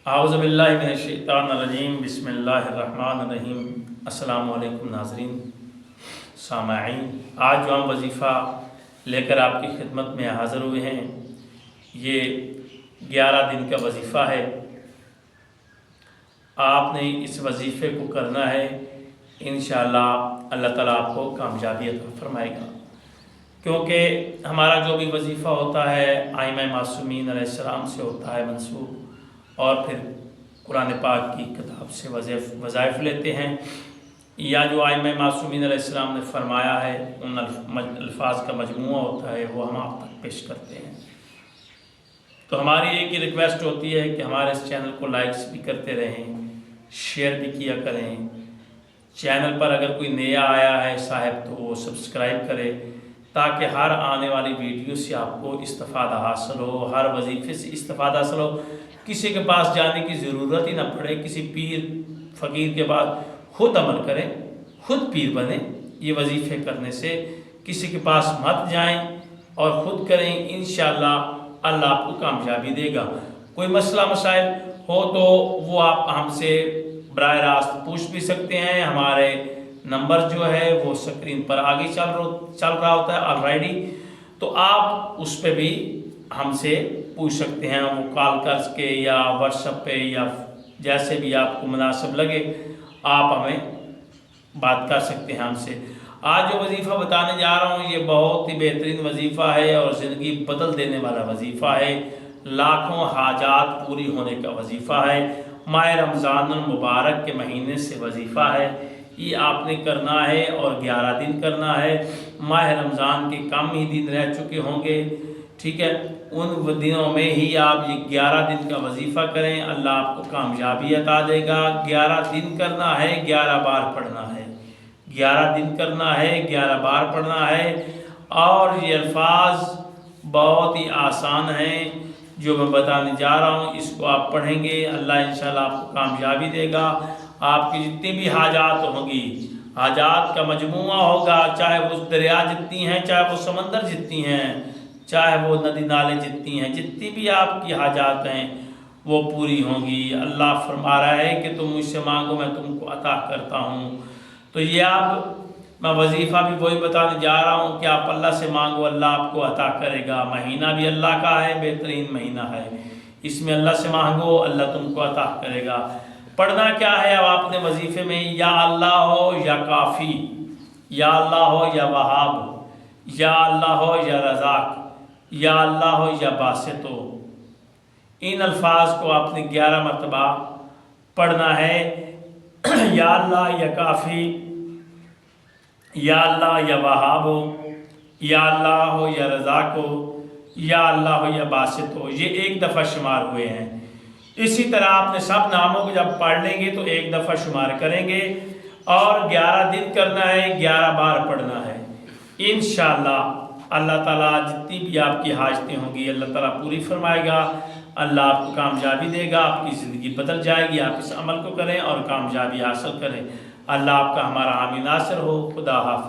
اعوذ باللہ من الشیطان الرجیم، بسم اللہ الرحمن الرحیم۔ السلام علیکم ناظرین سامعین، آج جو ہم وظیفہ لے کر آپ کی خدمت میں حاضر ہوئے ہیں، یہ 11 دن کا وظیفہ ہے۔ آپ نے اس وظیفے کو کرنا ہے، انشاءاللہ اللہ تعالیٰ آپ کو کامیابی عطا فرمائے گا، کیونکہ ہمارا جو بھی وظیفہ ہوتا ہے ائمہ معصومین علیہ السلام سے ہوتا ہے منسوب، اور پھر قرآن پاک کی کتاب سے وظائف لیتے ہیں، یا جو ائمہ معصومین علیہ السلام نے فرمایا ہے ان الفاظ کا مجموعہ ہوتا ہے، وہ ہم آپ تک پیش کرتے ہیں۔ تو ہماری ایک ہی ریکویسٹ ہوتی ہے کہ ہمارے اس چینل کو لائکس بھی کرتے رہیں، شیئر بھی کیا کریں۔ چینل پر اگر کوئی نیا آیا ہے صاحب تو وہ سبسکرائب کرے، تاکہ ہر آنے والی ویڈیو سے آپ کو استفادہ حاصل ہو، ہر وظیفے سے استفادہ حاصل ہو، کسی کے پاس جانے کی ضرورت ہی نہ پڑے، کسی پیر فقیر کے بعد خود عمل کریں، خود پیر بنیں۔ یہ وظیفے کرنے سے کسی کے پاس مت جائیں اور خود کریں، انشاءاللہ اللہ آپ کو کامیابی دے گا۔ کوئی مسئلہ مسائل ہو تو وہ آپ ہم سے براہ راست پوچھ بھی سکتے ہیں۔ ہمارے نمبر جو ہے وہ سکرین پر آگے چل رہا ہوتا ہے آلریڈی، تو آپ اس پہ بھی ہم سے پوچھ سکتے ہیں، وہ کال کر کے یا واٹس ایپ پہ یا جیسے بھی آپ کو مناسب لگے آپ ہمیں بات کر سکتے ہیں ہم سے۔ آج جو وظیفہ بتانے جا رہا ہوں یہ بہت ہی بہترین وظیفہ ہے اور زندگی بدل دینے والا وظیفہ ہے، لاکھوں حاجات پوری ہونے کا وظیفہ ہے۔ ماہ رمضان المبارک کے مہینے سے وظیفہ ہے، یہ آپ نے کرنا ہے اور 11 دن کرنا ہے۔ ماہ رمضان کے کم ہی دن رہ چکے ہوں گے، ٹھیک ہے، ان دنوں میں ہی آپ یہ 11 دن کا وظیفہ کریں، اللہ آپ کو کامیابی عطا دے گا۔ 11 دن کرنا ہے، 11 بار پڑھنا ہے، 11 دن کرنا ہے، 11 بار پڑھنا ہے، اور یہ الفاظ بہت ہی آسان ہیں جو میں بتانے جا رہا ہوں، اس کو آپ پڑھیں گے اللہ انشاءاللہ آپ کو کامیابی دے گا۔ آپ کی جتنی بھی حاجات ہوں گی، حاجات کا مجموعہ ہوگا، چاہے وہ دریا جتنی ہیں، چاہے وہ سمندر جتنی ہیں، چاہے وہ ندی نالے جتنی ہیں، جتنی بھی آپ کی حاجات ہیں وہ پوری ہوں گی۔ اللہ فرما رہا ہے کہ تم مجھ سے مانگو میں تم کو عطا کرتا ہوں۔ تو یہ میں وظیفہ بھی وہی بتانے جا رہا ہوں کہ آپ اللہ سے مانگو، اللہ آپ کو عطا کرے گا۔ مہینہ بھی اللہ کا ہے، بہترین مہینہ ہے، اس میں اللہ سے مانگو اللہ تم کو عطا کرے گا۔ پڑھنا کیا ہے اب آپ نے وظیفے میں؟ یا اللہ ہو یا کافی، یا اللہ ہو یا وہاب، یا اللہ ہو یا رزاق، یا اللہ ہو یا باسط ہو۔ ان الفاظ کو آپ نے 11 مرتبہ پڑھنا ہے۔ یا اللہ یا کافی، یا اللہ یا وہاب ہو، یا اللہ ہو یا رزاق ہو، یا اللہ ہو یا باسط ہو، یہ ایک دفعہ شمار ہوئے ہیں۔ اسی طرح آپ نے سب ناموں کو جب پڑھ لیں گے تو ایک دفعہ شمار کریں گے، اور 11 دن کرنا ہے، 11 بار پڑھنا ہے۔ انشاءاللہ اللہ تعالیٰ جتنی بھی آپ کی حاجتیں ہوں گی اللہ تعالیٰ پوری فرمائے گا، اللہ آپ کو کامیابی دے گا، آپ کی زندگی بدل جائے گی۔ آپ اس عمل کو کریں اور کامیابی حاصل کریں۔ اللہ آپ کا ہمارا حامی ناصر ہو۔ خدا حافظ۔